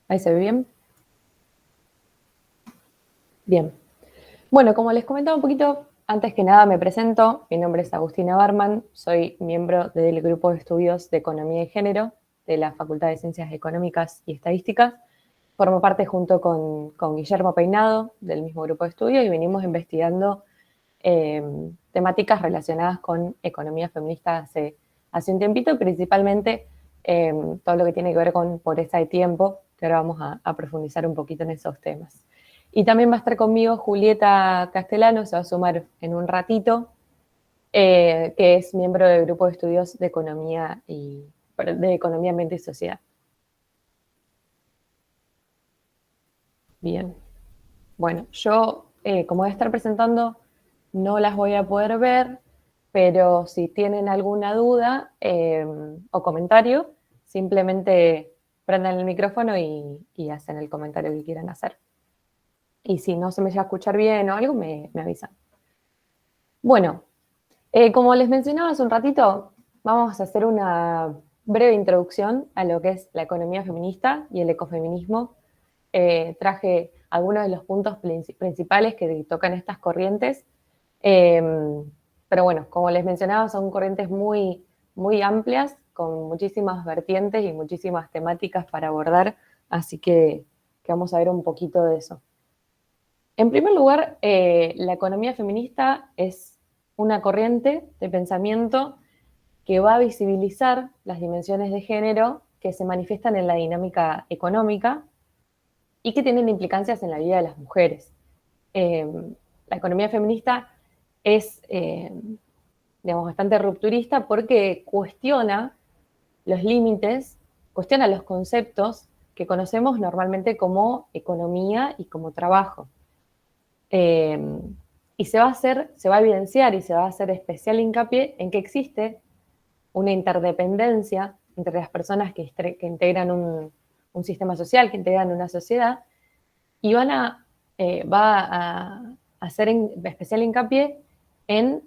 ¿Ahí se ve bien? Bien. Bueno, como les comentaba un poquito, antes que nada me presento. Mi nombre es Agustina Barman, soy miembro del Grupo de Estudios de Economía y Género de la Facultad de Ciencias Económicas y Estadísticas. Formo parte junto con Guillermo Peinado del mismo grupo de estudio y venimos investigando eh, temáticas relacionadas con economía feminista hace un tiempito, principalmente todo lo que tiene que ver con pobreza de tiempo, que ahora vamos a profundizar un poquito en esos temas. Y también va a estar conmigo Julieta Castellano, se va a sumar en un ratito, que es miembro del grupo de estudios de economía, ambiente y sociedad. Bien. Bueno, yo, como voy a estar presentando, no las voy a poder ver, pero si tienen alguna duda o comentario, simplemente prendan el micrófono y hacen el comentario que quieran hacer. Y si no se me llega a escuchar bien o algo, me avisan. Bueno, como les mencionaba hace un ratito, vamos a hacer una breve introducción a lo que es la economía feminista y el ecofeminismo. Traje algunos de los puntos principales que tocan estas corrientes. Eh, pero bueno, como les mencionaba, son corrientes muy amplias, con muchísimas vertientes y muchísimas temáticas para abordar, así que vamos a ver un poquito de eso. En primer lugar, la economía feminista es una corriente de pensamiento que va a visibilizar las dimensiones de género que se manifiestan en la dinámica económica y que tienen implicancias en la vida de las mujeres. Eh, la economía feminista es, digamos, bastante rupturista porque cuestiona los límites, cuestiona los conceptos que conocemos normalmente como economía y como trabajo. Eh, y se va a evidenciar y se va a hacer especial hincapié en que existe una interdependencia entre las personas que integran un sistema social, que integran una sociedad, y va a hacer especial hincapié en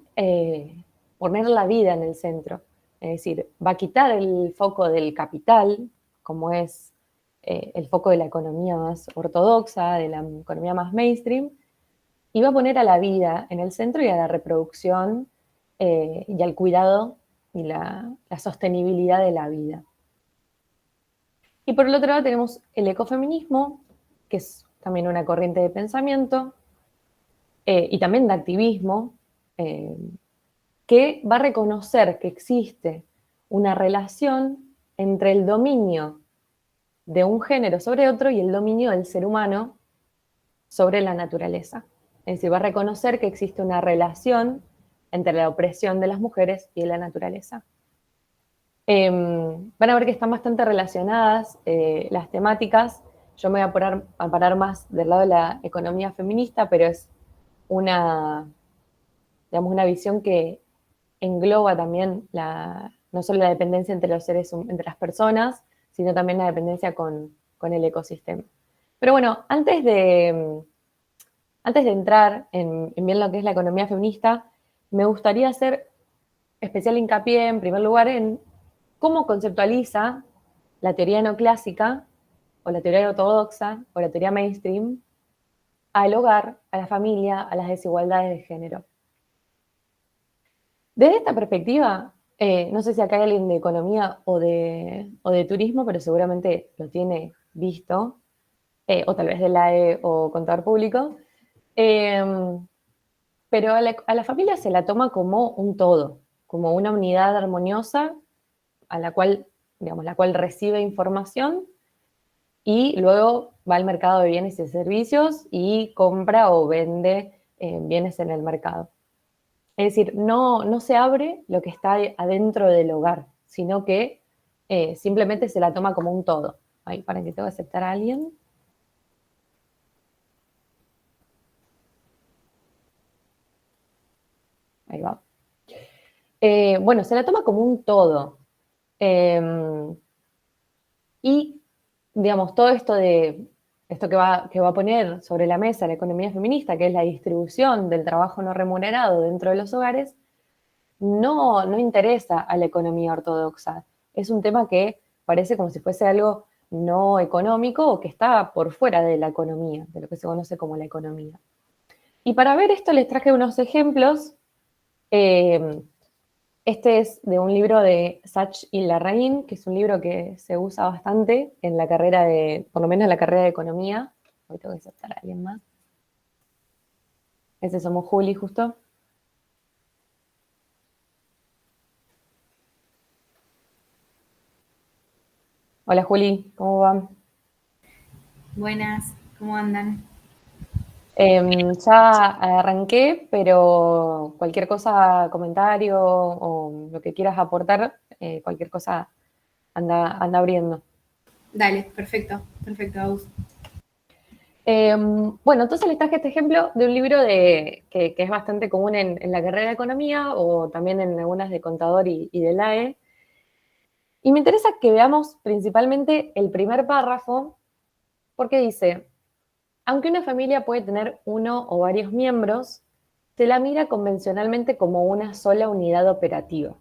poner la vida en el centro. Es decir, va a quitar el foco del capital, como es el foco de la economía más ortodoxa, de la economía más mainstream, y va a poner a la vida en el centro y a la reproducción y al cuidado y la sostenibilidad de la vida. Y por el otro lado tenemos el ecofeminismo, que es también una corriente de pensamiento y también de activismo, eh, que va a reconocer que existe una relación entre el dominio de un género sobre otro y el dominio del ser humano sobre la naturaleza. Es decir, va a reconocer que existe una relación entre la opresión de las mujeres y la naturaleza. Van a ver que están bastante relacionadas las temáticas. Yo me voy a parar más del lado de la economía feminista, pero es una, digamos, una visión que engloba también no solo la dependencia entre los entre las personas, sino también la dependencia con el ecosistema. Pero bueno, antes de entrar en bien lo que es la economía feminista, me gustaría hacer especial hincapié, en primer lugar, en cómo conceptualiza la teoría neoclásica, o la teoría ortodoxa, o la teoría mainstream, al hogar, a la familia, a las desigualdades de género. Desde esta perspectiva, no sé si acá hay alguien de economía o de turismo, pero seguramente lo tiene visto, o tal vez de la E o contador público, eh, pero a la familia se la toma como un todo, como una unidad armoniosa a la cual, digamos, la cual recibe información y luego va al mercado de bienes y servicios y compra o vende bienes en el mercado. Es decir, no se abre lo que está adentro del hogar, sino que simplemente se la toma como un todo. Ay, para que tengo que aceptar a alguien. Ahí va. Bueno, se la toma como un todo. Eh, y, digamos, todo esto que va a poner sobre la mesa la economía feminista, que es la distribución del trabajo no remunerado dentro de los hogares, no interesa a la economía ortodoxa. Es un tema que parece como si fuese algo no económico o que está por fuera de la economía, de lo que se conoce como la economía. Y para ver esto les traje unos ejemplos. Este es de un libro de Sach y Larraín, que es un libro que se usa bastante en la carrera por lo menos en la carrera de economía. Hoy tengo que aceptar a alguien más. Ese somos Juli, justo. Hola Juli, ¿cómo va? Buenas, ¿cómo andan? Ya arranqué, pero cualquier cosa, comentario o lo que quieras aportar, cualquier cosa anda abriendo. Dale, perfecto, perfecto, Agus. Bueno, entonces les traje este ejemplo de un libro que es bastante común en la carrera de economía o también en algunas de contador y de LAE. Y me interesa que veamos principalmente el primer párrafo, porque dice, aunque una familia puede tener uno o varios miembros, se la mira convencionalmente como una sola unidad operativa,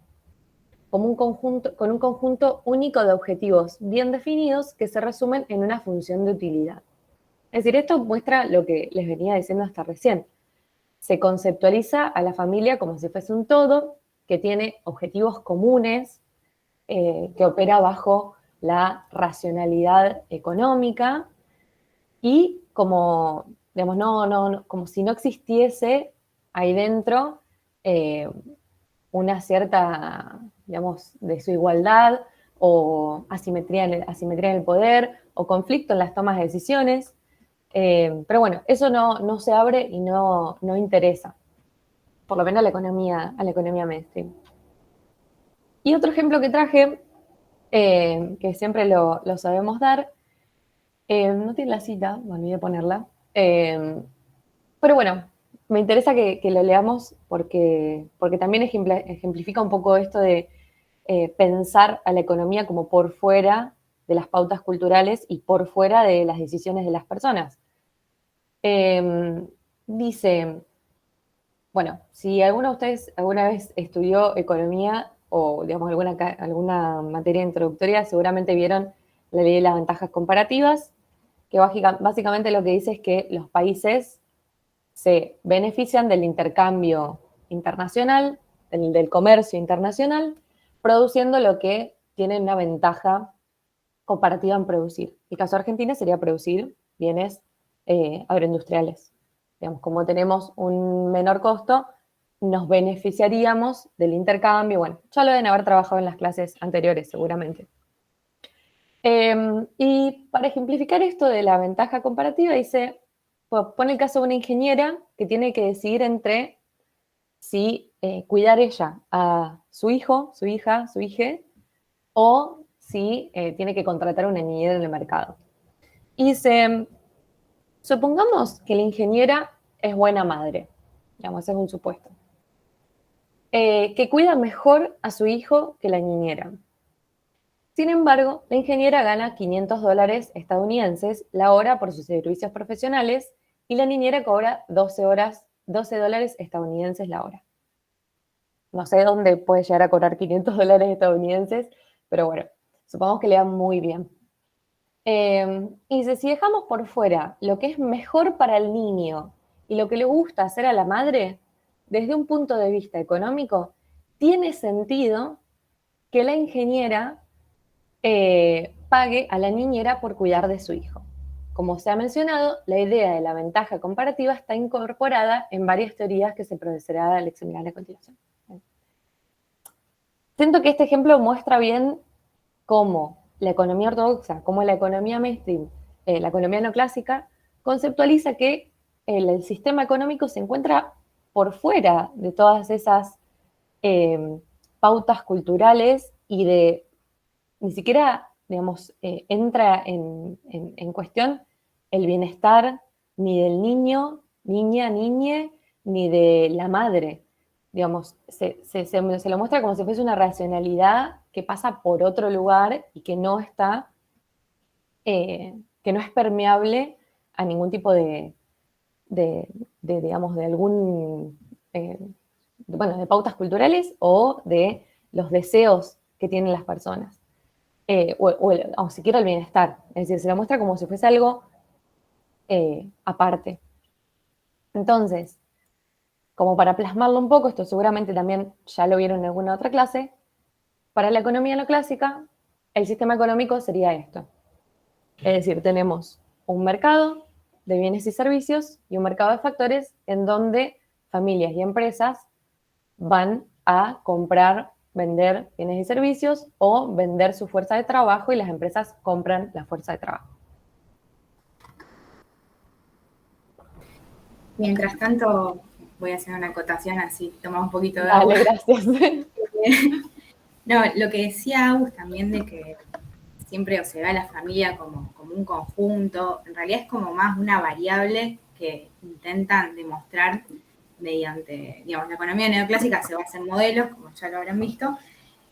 como un conjunto, con un conjunto único de objetivos bien definidos que se resumen en una función de utilidad. Es decir, esto muestra lo que les venía diciendo hasta recién. Se conceptualiza a la familia como si fuese un todo que tiene objetivos comunes, que opera bajo la racionalidad económica y como, digamos, como si no existiese ahí dentro eh, una cierta, digamos, desigualdad o asimetría en el poder o conflicto en las tomas de decisiones. Pero bueno, eso no se abre y no interesa, por lo menos a la economía mainstream. Y otro ejemplo que traje, que siempre lo sabemos dar, no tiene la cita, me olvidé ponerla, pero bueno, me interesa que lo leamos porque también ejemplifica un poco esto de pensar a la economía como por fuera de las pautas culturales y por fuera de las decisiones de las personas. Dice, bueno, si alguno de ustedes alguna vez estudió economía o, digamos, alguna materia introductoria, seguramente vieron la ley de las ventajas comparativas, que básicamente lo que dice es que los países se benefician del intercambio internacional, del comercio internacional, produciendo lo que tiene una ventaja comparativa en producir. El caso de Argentina sería producir bienes agroindustriales. Digamos, como tenemos un menor costo, nos beneficiaríamos del intercambio. Bueno, ya lo deben haber trabajado en las clases anteriores, seguramente. Y para ejemplificar esto de la ventaja comparativa, dice, pues, pone el caso de una ingeniera que tiene que decidir entre si cuidar ella a su hijo, su hija, su hija, o si tiene que contratar una niñera en el mercado. Y dice, supongamos que la ingeniera es buena madre, digamos, ese es un supuesto, que cuida mejor a su hijo que la niñera. Sin embargo, la ingeniera gana $500 estadounidenses la hora por sus servicios profesionales y la niñera cobra 12 dólares estadounidenses la hora. No sé dónde puede llegar a cobrar $500 estadounidenses, pero bueno, supongamos que le va muy bien. Y dice, si dejamos por fuera lo que es mejor para el niño y lo que le gusta hacer a la madre, desde un punto de vista económico, tiene sentido que la ingeniera pague a la niñera por cuidar de su hijo. Como se ha mencionado, la idea de la ventaja comparativa está incorporada en varias teorías que se procederá al examinar a continuación. Siento que este ejemplo muestra bien cómo la economía ortodoxa, cómo la economía mainstream, la economía no clásica, conceptualiza que el sistema económico se encuentra por fuera de todas esas pautas culturales y de ni siquiera, digamos, entra en cuestión el bienestar ni del niño, niña, niñe, ni de la madre. Digamos, se lo muestra como si fuese una racionalidad que pasa por otro lugar y que no está, que no es permeable a ningún tipo digamos, de algún, bueno, de pautas culturales o de los deseos que tienen las personas. o siquiera el bienestar. Es decir, se lo muestra como si fuese algo aparte. Entonces, como para plasmarlo un poco, esto seguramente también ya lo vieron en alguna otra clase, para la economía no clásica, el sistema económico sería esto. Es decir, tenemos un mercado de bienes y servicios y un mercado de factores en donde familias y empresas van a comprar, vender bienes y servicios o vender su fuerza de trabajo y las empresas compran la fuerza de trabajo. Mientras tanto, voy a hacer una acotación así, toma un poquito de agua. Dale, gracias. No, lo que decía Agus también de que siempre se ve a la familia como un conjunto, en realidad es como más una variable que intentan demostrar mediante, digamos, la economía neoclásica se basa en modelos, como ya lo habrán visto,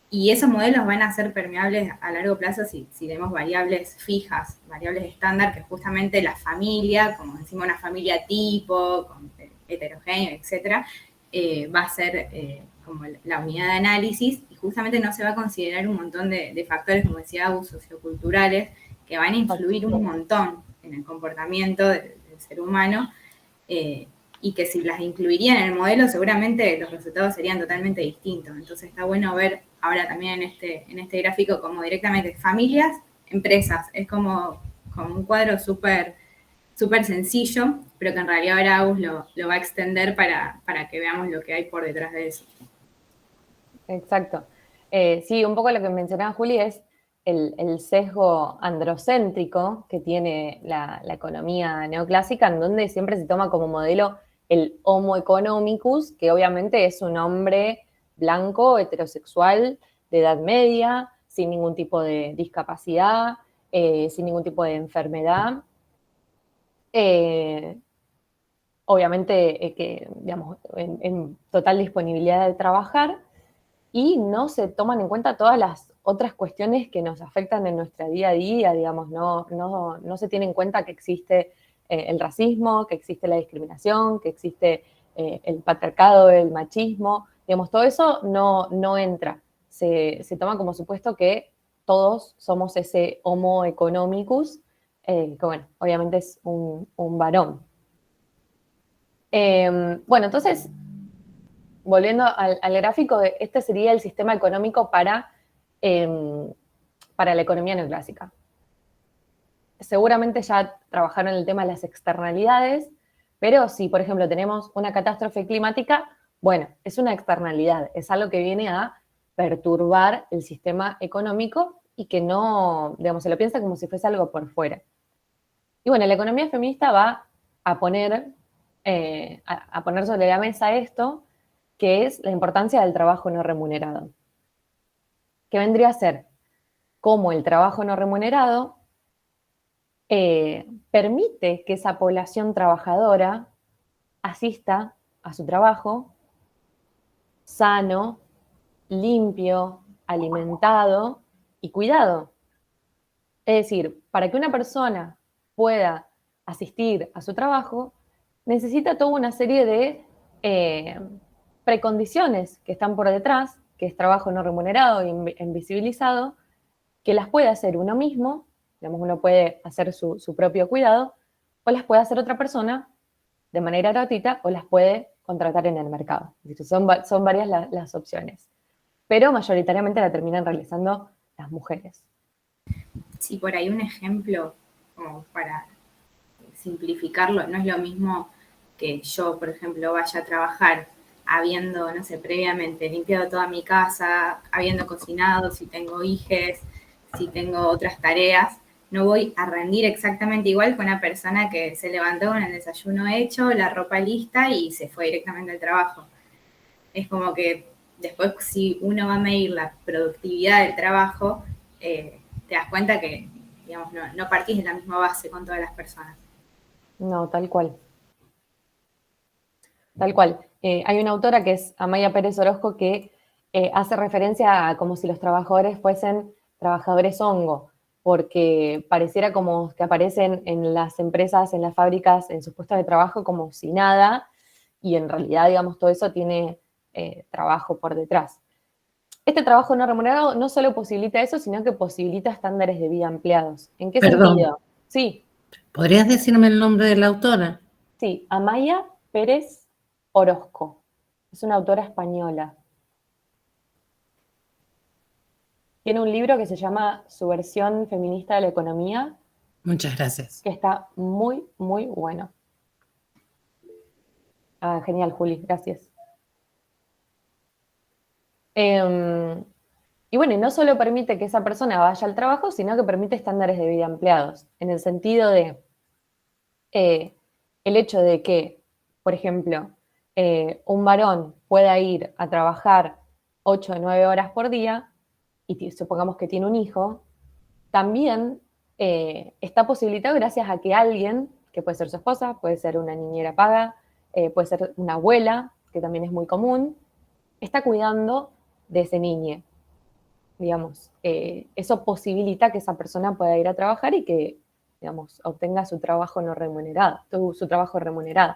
y esos modelos van a ser permeables a largo plazo si tenemos variables fijas, variables estándar, que justamente la familia, como decimos una familia tipo, con heterogéneo, etcétera, va a ser como la unidad de análisis y justamente no se va a considerar un montón de factores, como decía Agus, socioculturales, que van a influir un montón en el comportamiento del ser humano y que si las incluirían en el modelo seguramente los resultados serían totalmente distintos. Entonces está bueno ver ahora también en este gráfico como directamente familias, empresas. Es como un cuadro súper sencillo, pero que en realidad ahora Agus lo va a extender para que veamos lo que hay por detrás de eso. Exacto. Sí, un poco lo que mencionaba Juli es el sesgo androcéntrico que tiene la economía neoclásica, en donde siempre se toma como modelo el Homo economicus, que obviamente es un hombre blanco, heterosexual, de edad media, sin ningún tipo de discapacidad, sin ningún tipo de enfermedad. Obviamente que, digamos, en total disponibilidad de trabajar, y no se toman en cuenta todas las otras cuestiones que nos afectan en nuestra día a día, digamos, no se tiene en cuenta que existe el racismo, que existe la discriminación, que existe el patriarcado, el machismo, digamos, todo eso no entra. Se toma como supuesto que todos somos ese homo economicus, que bueno, obviamente es un varón. Bueno, entonces, volviendo al gráfico, este sería el sistema económico para la economía neoclásica. Seguramente ya trabajaron el tema de las externalidades, pero si, por ejemplo, tenemos una catástrofe climática, bueno, es una externalidad, es algo que viene a perturbar el sistema económico y que no, digamos, se lo piensa como si fuese algo por fuera. Y bueno, la economía feminista va a poner, a poner sobre la mesa esto, que es la importancia del trabajo no remunerado. Que vendría a ser cómo el trabajo no remunerado permite que esa población trabajadora asista a su trabajo sano, limpio, alimentado y cuidado. Es decir, para que una persona pueda asistir a su trabajo, necesita toda una serie de precondiciones que están por detrás, que es trabajo no remunerado e invisibilizado, que las puede hacer uno mismo, digamos, uno puede hacer su propio cuidado, o las puede hacer otra persona de manera gratuita, o las puede contratar en el mercado. Son varias las opciones, pero mayoritariamente la terminan realizando las mujeres. Sí, por ahí un ejemplo, como para simplificarlo, no es lo mismo que yo, por ejemplo, vaya a trabajar habiendo, no sé, previamente limpiado toda mi casa, habiendo cocinado, si tengo hijes, si tengo otras tareas, no voy a rendir exactamente igual con una persona que se levantó con el desayuno hecho, la ropa lista y se fue directamente al trabajo. Es como que después si uno va a medir la productividad del trabajo, te das cuenta que, digamos, no partís de la misma base con todas las personas. No, tal cual. Tal cual. Hay una autora que es Amaya Pérez Orozco que hace referencia a como si los trabajadores fuesen trabajadores hongo, porque pareciera como que aparecen en las empresas, en las fábricas, en sus puestos de trabajo como si nada, y en realidad, digamos, todo eso tiene trabajo por detrás. Este trabajo no remunerado no solo posibilita eso, sino que posibilita estándares de vida ampliados. ¿En qué Perdón, sentido? Sí, ¿podrías decirme el nombre de la autora? sí, Amaya Pérez Orozco. Es una autora española. Tiene un libro que se llama Subversión feminista de la economía, Muchas gracias. que está muy, muy bueno. Ah, genial, Juli, gracias. Y bueno, y no solo permite que esa persona vaya al trabajo, sino que permite estándares de vida ampliados, en el sentido de el hecho de que, por ejemplo, un varón pueda ir a trabajar 8 o 9 horas por día, y supongamos que tiene un hijo, también está posibilitado gracias a que alguien, que puede ser su esposa, puede ser una niñera paga, puede ser una abuela, que también es muy común, está cuidando de ese niño, digamos. Eso posibilita que esa persona pueda ir a trabajar y que, digamos, obtenga su trabajo no remunerado, su trabajo remunerado.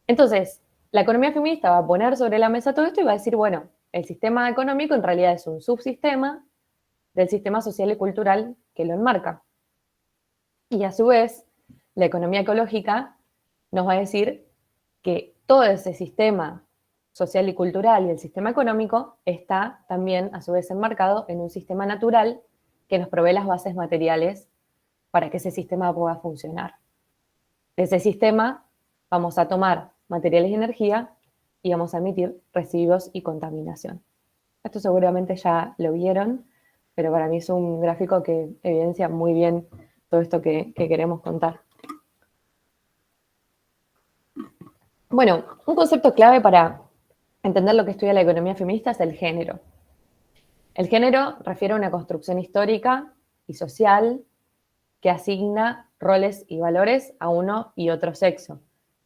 Entonces, la economía feminista va a poner sobre la mesa todo esto y va a decir, bueno, el sistema económico en realidad es un subsistema del sistema social y cultural que lo enmarca. Y a su vez, la economía ecológica nos va a decir que todo ese sistema social y cultural y el sistema económico está también a su vez enmarcado en un sistema natural que nos provee las bases materiales para que ese sistema pueda funcionar. De ese sistema vamos a tomar materiales y energía y vamos a emitir residuos y contaminación. Esto seguramente ya lo vieron, pero para mí es un gráfico que evidencia muy bien todo esto que queremos contar. Bueno, un concepto clave para entender lo que estudia la economía feminista es el género. El género refiere a una construcción histórica y social que asigna roles y valores a uno y otro sexo,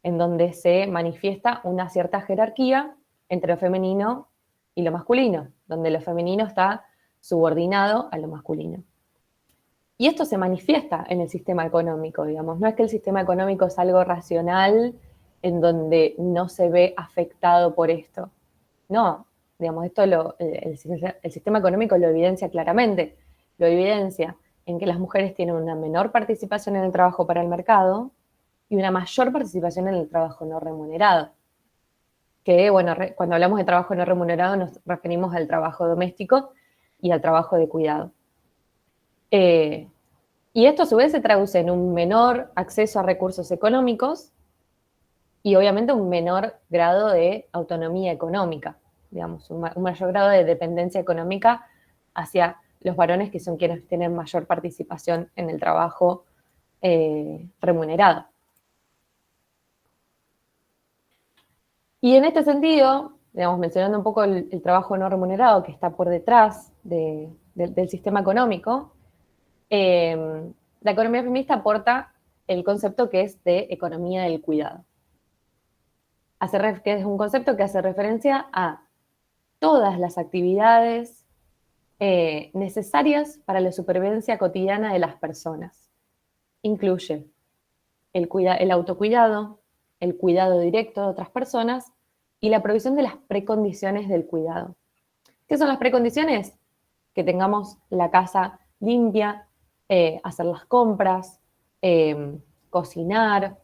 en donde se manifiesta una cierta jerarquía entre lo femenino y lo masculino, donde lo femenino está subordinado a lo masculino. Y esto se manifiesta en el sistema económico, digamos. No es que el sistema económico es algo racional en donde no se ve afectado por esto. No, digamos, el sistema económico lo evidencia claramente. Lo evidencia en que las mujeres tienen una menor participación en el trabajo para el mercado y una mayor participación en el trabajo no remunerado. Que, bueno, cuando hablamos de trabajo no remunerado nos referimos al trabajo doméstico y al trabajo de cuidado. Y esto a su vez se traduce en un menor acceso a recursos económicos y obviamente un menor grado de autonomía económica, digamos, un mayor grado de dependencia económica hacia los varones que son quienes tienen mayor participación en el trabajo remunerado. Y en este sentido, digamos, mencionando un poco el trabajo no remunerado que está por detrás del sistema económico, la economía feminista aporta el concepto que es de economía del cuidado. Que es un concepto que hace referencia a todas las actividades necesarias para la supervivencia cotidiana de las personas. Incluye el autocuidado, el cuidado directo de otras personas y la provisión de las precondiciones del cuidado. ¿Qué son las precondiciones? Que tengamos la casa limpia, hacer las compras, cocinar,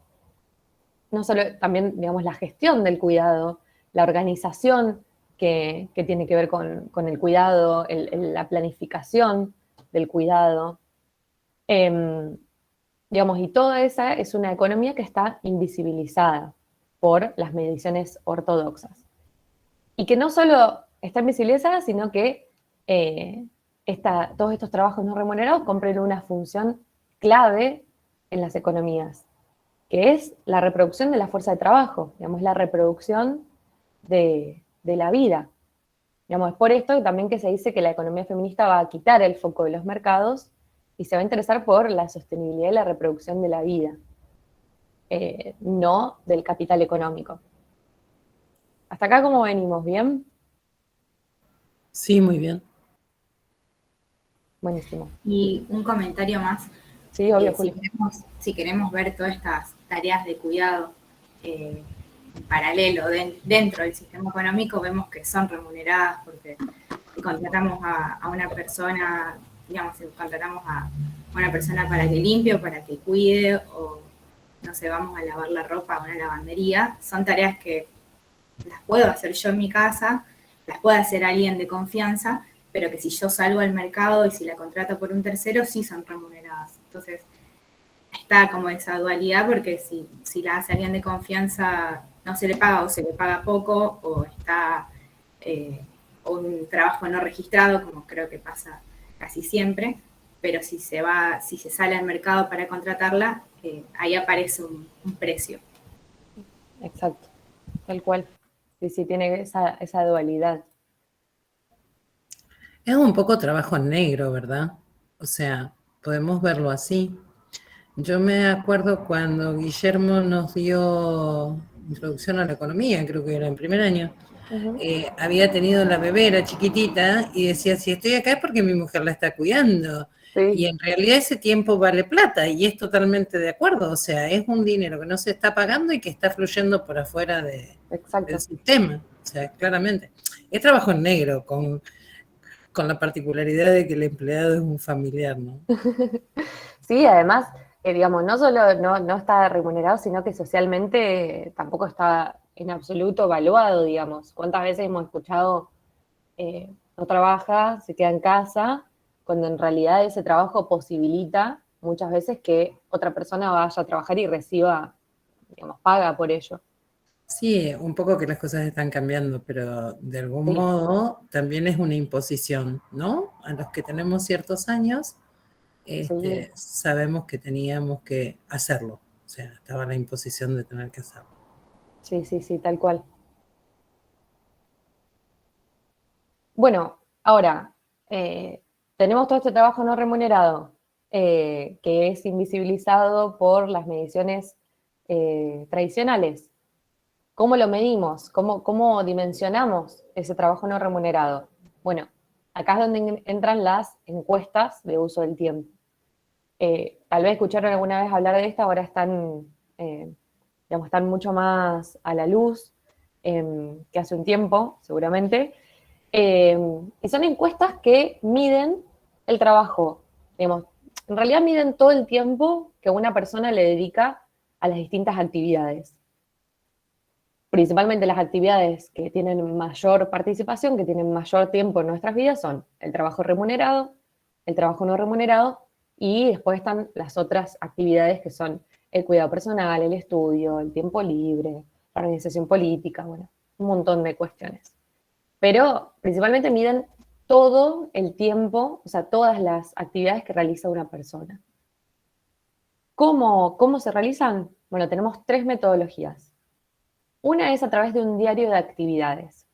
no solo también, digamos, la gestión del cuidado, la organización que tiene que ver con el cuidado, la planificación del cuidado. Digamos, y toda esa es una economía que está invisibilizada por las mediciones ortodoxas. Y que no solo está invisibilizada, sino que todos estos trabajos no remunerados cumplen una función clave en las economías, que es la reproducción de la fuerza de trabajo, digamos, la reproducción de la vida. Digamos, es por esto también que se dice que la economía feminista va a quitar el foco de los mercados y se va a interesar por la sostenibilidad y la reproducción de la vida, no del capital económico. ¿Hasta acá cómo venimos? ¿Bien? Sí, muy bien. Buenísimo. Y un comentario más. Sí, obvio, Juli. Si queremos ver todas estas tareas de cuidado en paralelo, dentro del sistema económico, vemos que son remuneradas porque si contratamos a una persona, digamos, si contratamos a una persona para que limpie o para que cuide, o no sé, vamos a lavar la ropa a una lavandería, son tareas que las puedo hacer yo en mi casa, las puede hacer alguien de confianza, pero que si yo salgo al mercado y si la contrato por un tercero, sí son remuneradas. Entonces, está como esa dualidad, porque si la hace alguien de confianza, no se le paga o se le paga poco, o está un trabajo no registrado, como creo que pasa casi siempre, pero si se sale al mercado para contratarla, ahí aparece un precio. Exacto, tal cual. Sí, sí, tiene esa dualidad. Es un poco trabajo negro, ¿verdad? O sea, podemos verlo así. Yo me acuerdo cuando Guillermo nos dio introducción a la economía, creo que era en primer año, había tenido la bebé, era chiquitita, y decía, si estoy acá es porque mi mujer la está cuidando. Y Sí, en realidad ese tiempo vale plata, y es totalmente de acuerdo. O sea, es un dinero que no se está pagando y que está fluyendo por afuera del exacto. sistema. O sea, claramente. Es trabajo en negro, con la particularidad de que el empleado es un familiar, ¿no? Sí, además, digamos, no solo no está remunerado, sino que socialmente tampoco está en absoluto valuado, digamos. ¿Cuántas veces hemos escuchado no trabaja, se queda en casa, cuando en realidad ese trabajo posibilita muchas veces que otra persona vaya a trabajar y reciba, digamos, paga por ello? Sí, un poco que las cosas están cambiando, pero de algún Sí, modo también es una imposición, ¿no? A los que tenemos ciertos años, sí, sabemos que teníamos que hacerlo. O sea, estaba la imposición de tener que hacerlo. sí, sí, sí, tal cual. Bueno, ahora, tenemos todo este trabajo no remunerado, que es invisibilizado por las mediciones tradicionales. ¿Cómo lo medimos? ¿Cómo dimensionamos ese trabajo no remunerado? Bueno, acá es donde entran las encuestas de uso del tiempo. Tal vez escucharon alguna vez hablar de esta, ahora digamos, están mucho más a la luz que hace un tiempo, seguramente. Eh, y son encuestas que miden el trabajo, digamos, en realidad miden todo el tiempo que una persona le dedica a las distintas actividades. Principalmente las actividades que tienen mayor participación, que tienen mayor tiempo en nuestras vidas, son el trabajo remunerado, el trabajo no remunerado, y después están las otras actividades que son el cuidado personal, el estudio, el tiempo libre, la organización política, bueno, un montón de cuestiones. Pero principalmente miden todo el tiempo, o sea, todas las actividades que realiza una persona. ¿Cómo se realizan? Bueno, tenemos tres metodologías. Una es a través de un diario de actividades,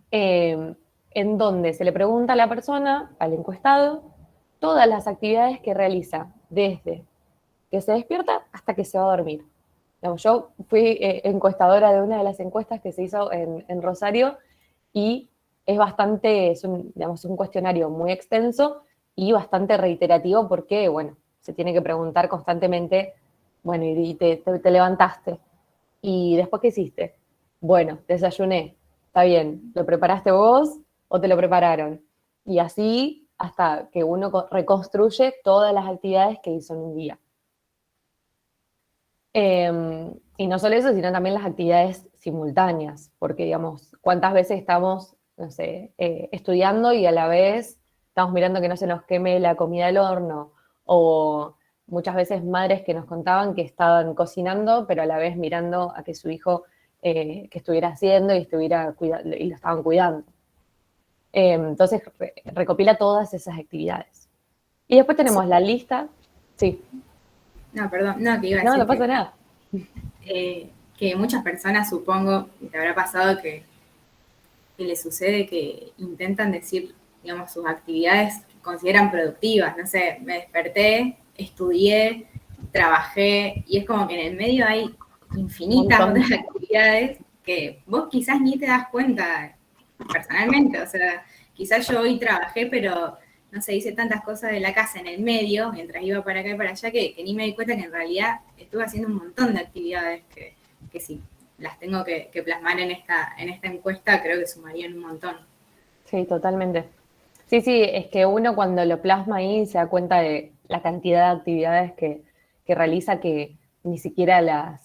en donde se le pregunta a la persona, al encuestado, todas las actividades que realiza, desde que se despierta hasta que se va a dormir. Digamos, yo fui encuestadora de una de las encuestas que se hizo en Rosario, y digamos, un cuestionario muy extenso y bastante reiterativo, porque, bueno, se tiene que preguntar constantemente, bueno, y te levantaste, ¿y después qué hiciste? Bueno, desayuné. Está bien, ¿lo preparaste vos o te lo prepararon? Y así hasta que uno reconstruye todas las actividades que hizo en un día. Y no solo eso, sino también las actividades simultáneas, porque, digamos, cuántas veces estamos, no sé, estudiando y a la vez estamos mirando que no se nos queme la comida del horno, o muchas veces madres que nos contaban que estaban cocinando, pero a la vez mirando a que su hijo que estuviera haciendo y y lo estaban cuidando. Entonces, recopila todas esas actividades. Y después Sí. tenemos la lista. Sí, No, perdón, no, que iba a no, decir no pasa nada. que muchas personas, supongo, te habrá pasado que les sucede que intentan decir, digamos, sus actividades que consideran productivas. No sé, me desperté, estudié, trabajé, y es como que en el medio hay Un infinitas montón. otras actividades que vos quizás ni te das cuenta personalmente. O sea, quizás yo hoy trabajé, pero no sé, hice tantas cosas de la casa en el medio, mientras iba para acá y para allá, que ni me di cuenta que en realidad estuve haciendo un montón de actividades que sí, las tengo que plasmar en esta encuesta, creo que sumarían un montón. Sí, totalmente. Sí, sí, es que uno cuando lo plasma ahí se da cuenta de la cantidad de actividades que realiza que ni siquiera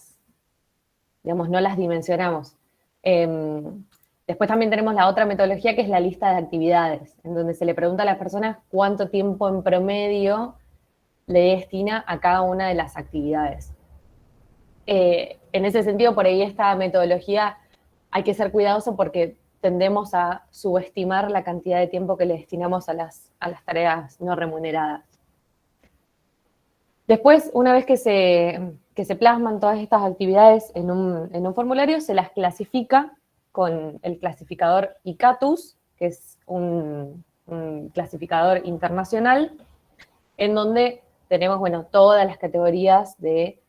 digamos, no las dimensionamos. Después también tenemos la otra metodología que es la lista de actividades, en donde se le pregunta a las personas cuánto tiempo en promedio le destina a cada una de las actividades. En ese sentido, por ahí esta metodología hay que ser cuidadoso porque tendemos a subestimar la cantidad de tiempo que le destinamos a las tareas no remuneradas. Después, una vez que se plasman todas estas actividades en un formulario, se las clasifica con el clasificador ICATUS, que es un clasificador internacional, en donde tenemos, bueno, todas las categorías de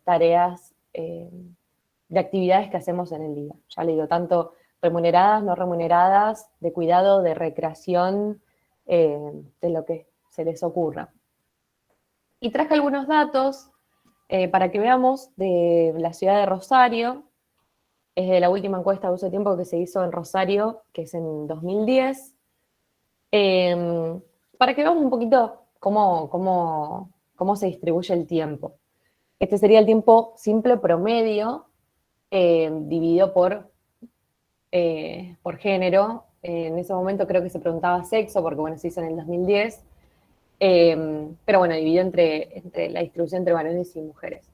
tareas, de actividades que hacemos en el día. Ya le digo, tanto remuneradas, no remuneradas, de cuidado, de recreación, de lo que se les ocurra. Y traje algunos datos para que veamos de la ciudad de Rosario. Es de la última encuesta de uso de tiempo que se hizo en Rosario, que es en 2010. Para que veamos un poquito cómo se distribuye el tiempo. Este sería el tiempo simple promedio dividido por género. En ese momento creo que se preguntaba sexo, porque bueno, se hizo en el 2010. Pero bueno, dividido entre la distribución entre varones y mujeres.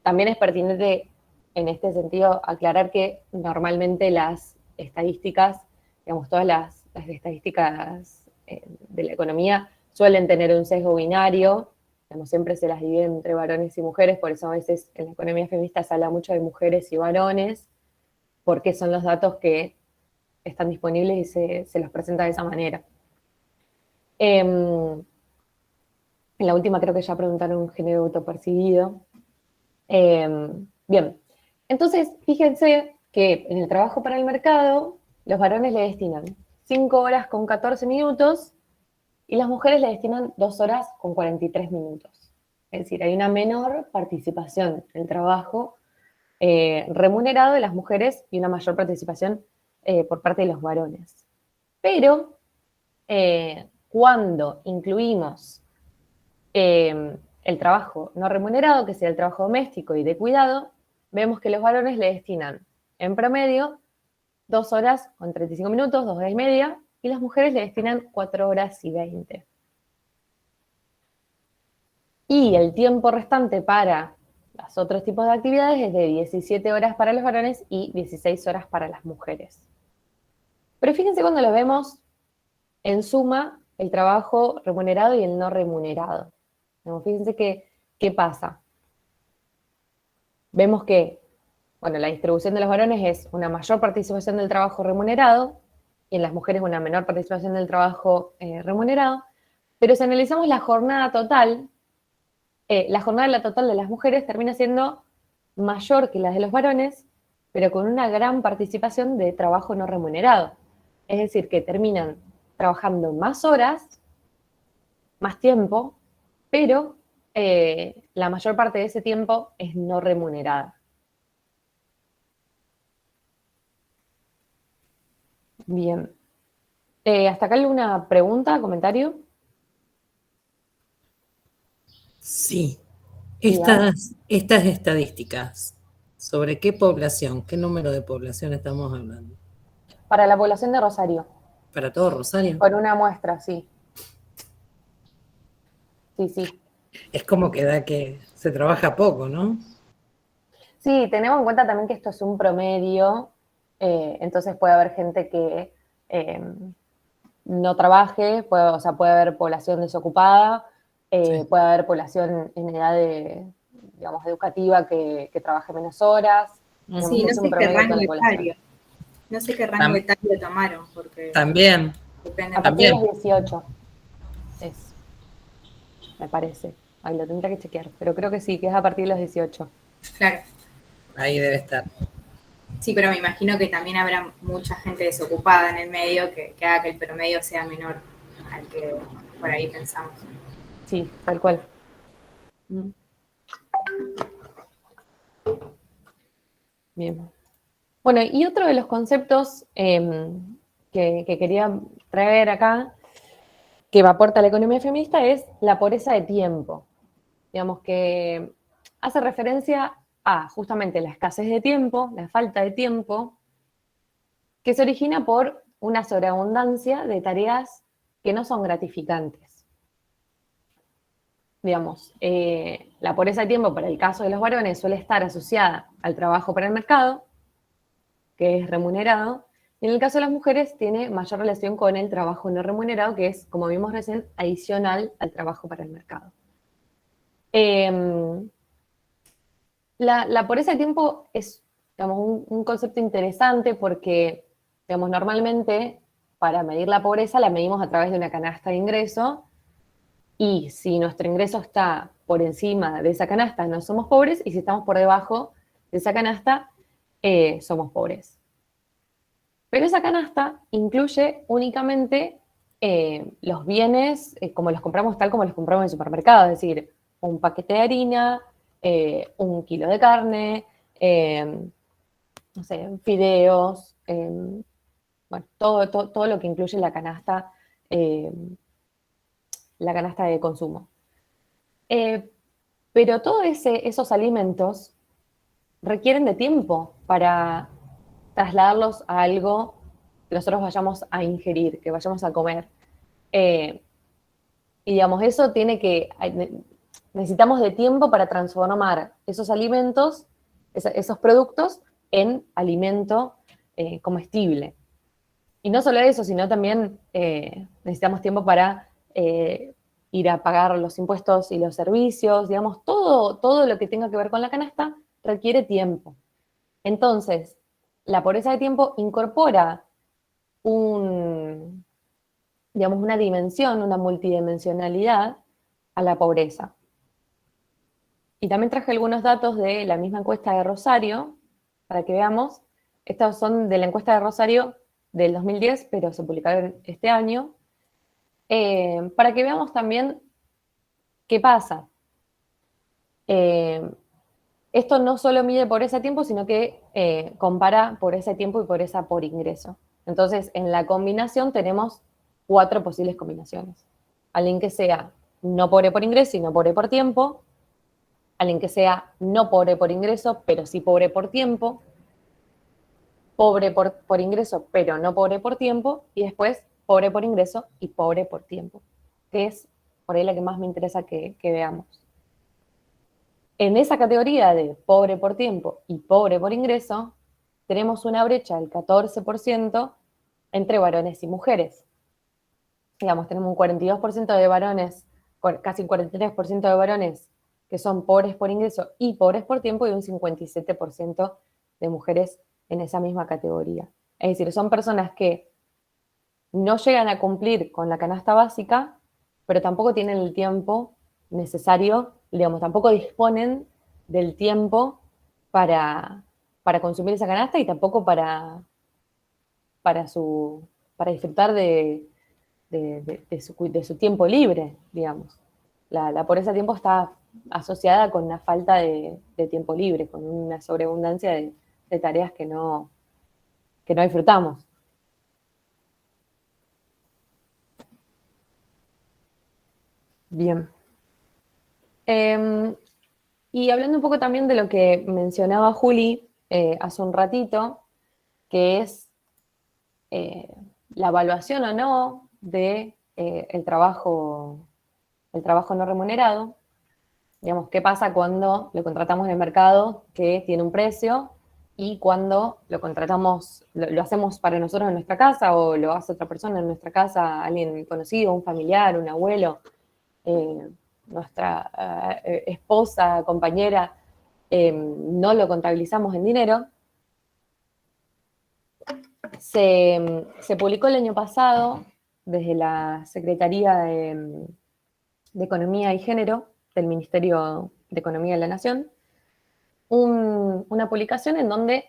También es pertinente en este sentido aclarar que normalmente las estadísticas, digamos, todas las estadísticas de la economía suelen tener un sesgo binario, digamos, siempre se las divide entre varones y mujeres, por eso a veces en la economía feminista se habla mucho de mujeres y varones, porque son los datos que están disponibles y se los presenta de esa manera. En la última creo que ya preguntaron un género autopercibido. Bien, entonces fíjense que en el trabajo para el mercado los varones le destinan 5 horas con 14 minutos y las mujeres le destinan 2 horas con 43 minutos. Es decir, hay una menor participación en el trabajo remunerado de las mujeres y una mayor participación por parte de los varones. Pero cuando incluimos el trabajo no remunerado, que sea el trabajo doméstico y de cuidado, vemos que los varones le destinan en promedio 2 horas con 35 minutos, 2 horas y media, y las mujeres le destinan 4 horas y 20. Y el tiempo restante para los otros tipos de actividades es de 17 horas para los varones y 16 horas para las mujeres. Pero fíjense cuando lo vemos en suma el trabajo remunerado y el no remunerado. Fíjense qué pasa. Vemos que, bueno, la distribución de los varones es una mayor participación del trabajo remunerado y en las mujeres una menor participación del trabajo remunerado, pero si analizamos la jornada total de las mujeres termina siendo mayor que la de los varones, pero con una gran participación de trabajo no remunerado. Es decir, que terminan trabajando más horas, más tiempo, pero la mayor parte de ese tiempo es no remunerada. Bien. ¿Hasta acá alguna pregunta, comentario? Sí. Estas estadísticas, ¿sobre qué población, qué número de población estamos hablando? Para la población de Rosario. ¿Para todo Rosario? Con una muestra, sí. Sí, sí. Es como que da que se trabaja poco, ¿no? Sí, tenemos en cuenta también que esto es un promedio, entonces puede haber gente que no trabaje, puede haber población desocupada, Sí. puede haber población en edad digamos, educativa que trabaje menos horas. Sí, no Es un sé qué promedio de rango toda la población. etario. No sé qué rango etario tomaron, porque También. depende. A partir de También. los 18 es, me parece. Ahí lo tendría que chequear, pero creo que sí, que es a partir de los 18. Claro. Ahí debe estar. Sí, pero me imagino que también habrá mucha gente desocupada en el medio que haga que el promedio sea menor al que por ahí pensamos. Sí, tal cual. Bien. Bueno, y otro de los conceptos que quería traer acá, que aporta la economía feminista, es la pobreza de tiempo. Digamos que hace referencia a justamente la escasez de tiempo, la falta de tiempo, que se origina por una sobreabundancia de tareas que no son gratificantes. Digamos, la pobreza de tiempo para el caso de los varones suele estar asociada al trabajo para el mercado, que es remunerado, y en el caso de las mujeres tiene mayor relación con el trabajo no remunerado, que es, como vimos recién, adicional al trabajo para el mercado. La pobreza de tiempo es, digamos, un concepto interesante porque, digamos, normalmente para medir la pobreza la medimos a través de una canasta de ingreso, y si nuestro ingreso está por encima de esa canasta no somos pobres, y si estamos por debajo de esa canasta somos pobres. Pero esa canasta incluye únicamente los bienes como los compramos, tal como los compramos en el supermercado, es decir, un paquete de harina, 1 kilo de carne, no sé, fideos, bueno, todo lo que incluye la canasta de consumo. Pero todos esos alimentos requieren de tiempo para trasladarlos a algo que nosotros vayamos a ingerir, que vayamos a comer. Y digamos, eso necesitamos de tiempo para transformar esos alimentos, esos productos, en alimento comestible. Y no solo eso, sino también necesitamos tiempo para ir a pagar los impuestos y los servicios, digamos, todo lo que tenga que ver con la canasta requiere tiempo. Entonces, la pobreza de tiempo incorpora digamos, una dimensión, una multidimensionalidad a la pobreza. Y también traje algunos datos de la misma encuesta de Rosario, para que veamos. Estos son de la encuesta de Rosario del 2010, pero se publicaron este año, para que veamos también qué pasa. Esto no solo mide pobreza de tiempo, sino que compara pobreza de tiempo y pobreza por ingreso. Entonces, en la combinación tenemos 4 posibles combinaciones. Alguien que sea no pobre por ingreso y no pobre por tiempo, alguien que sea no pobre por ingreso, pero sí pobre por tiempo, pobre por ingreso, pero no pobre por tiempo, y después pobre por ingreso y pobre por tiempo, que es por ahí la que más me interesa que veamos. En esa categoría de pobre por tiempo y pobre por ingreso, tenemos una brecha del 14% entre varones y mujeres. Digamos, tenemos un 42% de varones, casi un 43% de varones que son pobres por ingreso y pobres por tiempo, y un 57% de mujeres en esa misma categoría. Es decir, son personas que no llegan a cumplir con la canasta básica, pero tampoco tienen el tiempo necesario, digamos, tampoco disponen del tiempo para consumir esa canasta, y tampoco para disfrutar de su tiempo libre, digamos. La pobreza de tiempo está asociada con una falta de tiempo libre, con una sobreabundancia de tareas que no disfrutamos. Bien. Y hablando un poco también de lo que mencionaba Juli hace un ratito, que es la evaluación o no de el trabajo no remunerado. Digamos, ¿qué pasa cuando lo contratamos en el mercado que tiene un precio, y cuando lo contratamos, lo hacemos para nosotros en nuestra casa, o lo hace otra persona en nuestra casa, alguien conocido, un familiar, un abuelo, nuestra esposa, compañera, no lo contabilizamos en dinero? Se publicó el año pasado desde la Secretaría de Economía y Género del Ministerio de Economía de la Nación, una publicación en donde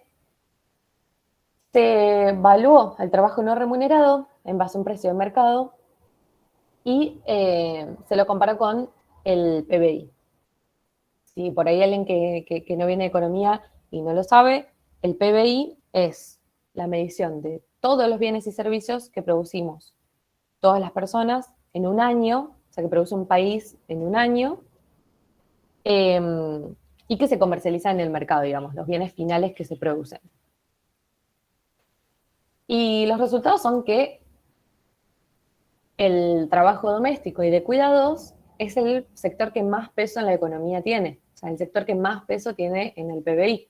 se evaluó el trabajo no remunerado en base a un precio de mercado, y se lo comparó con el PBI. Si por ahí alguien que no viene de economía y no lo sabe, el PBI es la medición de todos los bienes y servicios que producimos todas las personas en un año, o sea, que produce un país en un año, y que se comercializan en el mercado, digamos, los bienes finales que se producen. Y los resultados son que el trabajo doméstico y de cuidados es el sector que más peso en la economía tiene, o sea, el sector que más peso tiene en el PBI,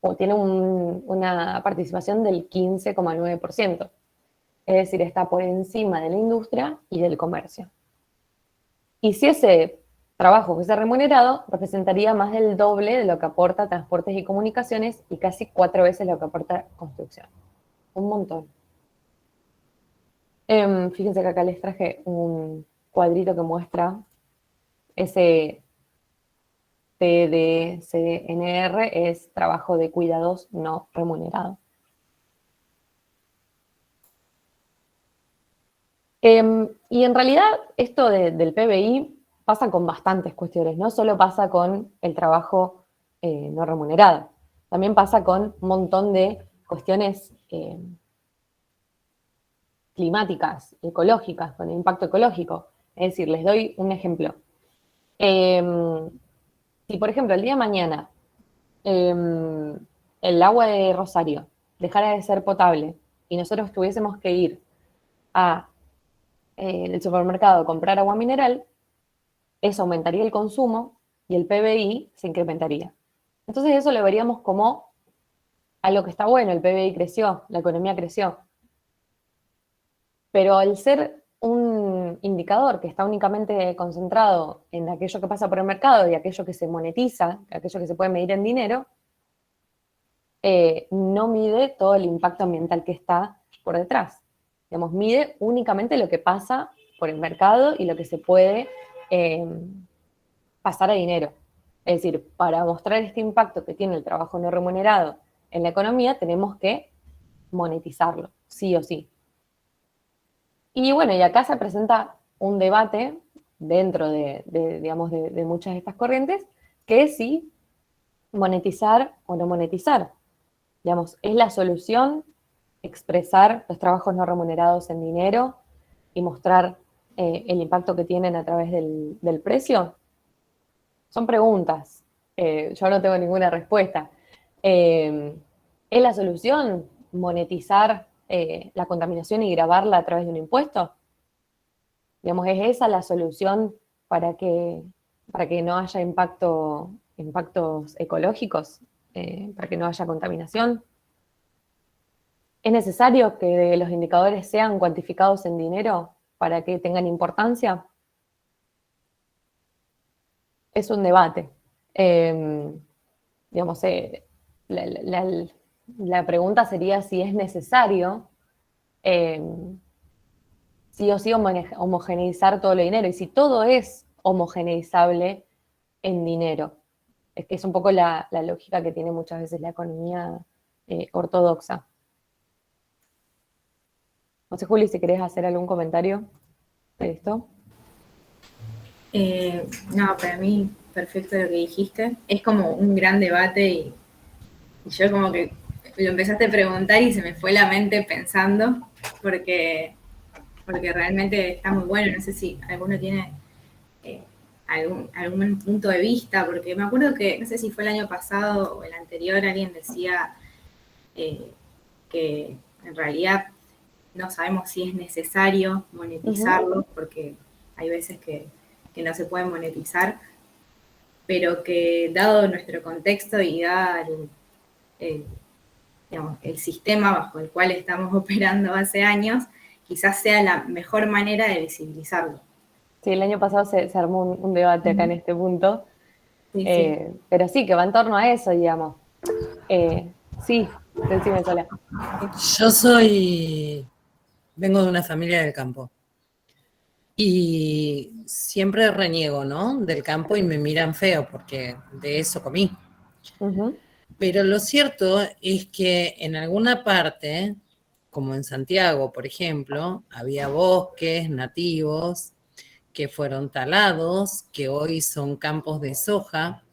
o tiene una participación del 15,9%, es decir, está por encima de la industria y del comercio. Y si ese trabajo fuese remunerado, representaría más del doble de lo que aporta transportes y comunicaciones y casi 4 veces lo que aporta construcción. Un montón. Fíjense que acá les traje un cuadrito que muestra ese TDCNR, es trabajo de cuidados no remunerado. Y en realidad esto del PBI pasa con bastantes cuestiones, no solo pasa con el trabajo no remunerado, también pasa con un montón de cuestiones climáticas, ecológicas, con impacto ecológico. Es decir, les doy un ejemplo. Si, por ejemplo, el día de mañana el agua de Rosario dejara de ser potable y nosotros tuviésemos que ir a el supermercado a comprar agua mineral, eso aumentaría el consumo y el PBI se incrementaría. Entonces eso lo veríamos como algo que está bueno, el PBI creció, la economía creció. Pero al ser un indicador que está únicamente concentrado en aquello que pasa por el mercado y aquello que se monetiza, aquello que se puede medir en dinero, no mide todo el impacto ambiental que está por detrás. Digamos, mide únicamente lo que pasa por el mercado y lo que se puede pasar a dinero. Es decir, para mostrar este impacto que tiene el trabajo no remunerado en la economía, tenemos que monetizarlo, sí o sí. Y bueno, y acá se presenta un debate dentro digamos, de muchas de estas corrientes, que es si monetizar o no monetizar. Digamos, ¿es la solución expresar los trabajos no remunerados en dinero y mostrar el impacto que tienen a través del precio? Son preguntas. Yo no tengo ninguna respuesta. ¿Es la solución monetizar la contaminación y grabarla a través de un impuesto? Digamos, ¿es esa la solución para que no haya impactos ecológicos, para que no haya contaminación? ¿Es necesario que los indicadores sean cuantificados en dinero para que tengan importancia? Es un debate. Digamos, la pregunta sería si es necesario sí o sí homogeneizar todo el dinero, y si todo es homogeneizable en dinero. Es que es un poco la lógica que tiene muchas veces la economía ortodoxa. No sé, Juli, si querés hacer algún comentario de esto. No, para mí, perfecto lo que dijiste. Es como un gran debate y yo como que lo empezaste a preguntar y se me fue la mente pensando, porque realmente está muy bueno. No sé si alguno tiene algún punto de vista, porque me acuerdo que, no sé si fue el año pasado o el anterior, alguien decía que en realidad no sabemos si es necesario monetizarlo, porque hay veces que no se puede monetizar, pero que dado nuestro contexto y dado el sistema bajo el cual estamos operando hace años, quizás sea la mejor manera de visibilizarlo. Sí, el año pasado se armó un debate acá en este punto, Sí, sí. pero sí, que va en torno a eso, digamos. Sí, decime, Sola. Yo vengo de una familia del campo y siempre reniego, ¿no? Del campo y me miran feo porque de eso comí. Pero lo cierto es que en alguna parte, como en Santiago, por ejemplo, había bosques nativos que fueron talados, que hoy son campos de soja,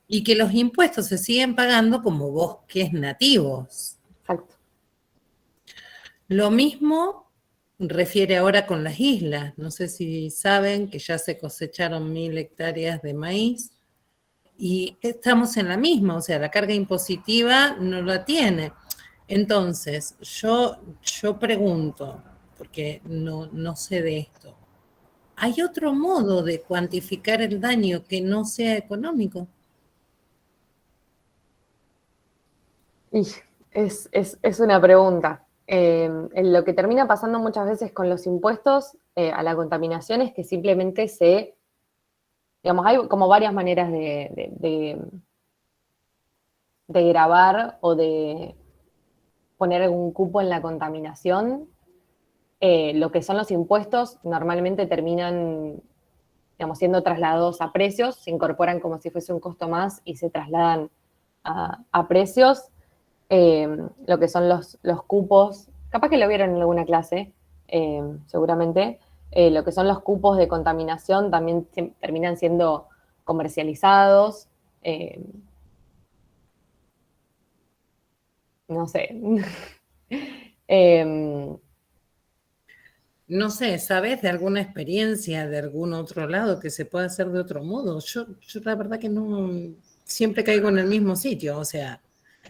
Y que los impuestos se siguen pagando como bosques nativos. Exacto. Lo mismo refiere ahora con las islas. No sé si saben que ya se cosecharon 1000 hectáreas de maíz y estamos en la misma, o sea, la carga impositiva no la tiene. Entonces, yo pregunto, porque no sé de esto, ¿hay otro modo de cuantificar el daño que no sea económico? Y es una pregunta. Lo que termina pasando muchas veces con los impuestos a la contaminación es que simplemente digamos, hay como varias maneras de grabar o de poner algún cupo en la contaminación. Lo que son los impuestos normalmente terminan, digamos, siendo trasladados a precios, se incorporan como si fuese un costo más y se trasladan a precios. Lo que son los cupos, capaz que lo vieron en alguna clase, seguramente, lo que son los cupos de contaminación también terminan siendo comercializados. No sé. eh, No sé, ¿sabes de alguna experiencia de algún otro lado que se pueda hacer de otro modo? Yo la verdad que no, siempre caigo en el mismo sitio, o sea,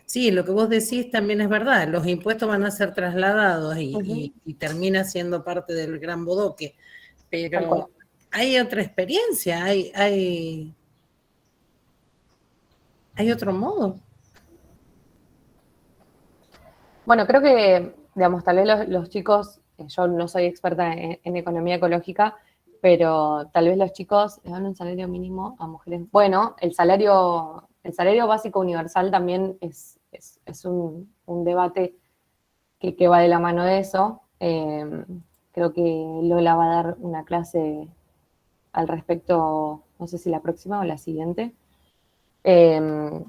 sí, lo que vos decís también es verdad, los impuestos van a ser trasladados Ujú. y termina siendo parte del gran bodoque, Tal cual. pero hay otra experiencia, hay otro modo. Bueno, creo que, digamos, tal vez los chicos, yo no soy experta en economía ecológica, pero tal vez los chicos le dan un salario mínimo a mujeres. Bueno, el salario básico universal también es un debate que va de la mano de eso. Creo que Lola va a dar una clase al respecto, no sé si la próxima o la siguiente. Eh,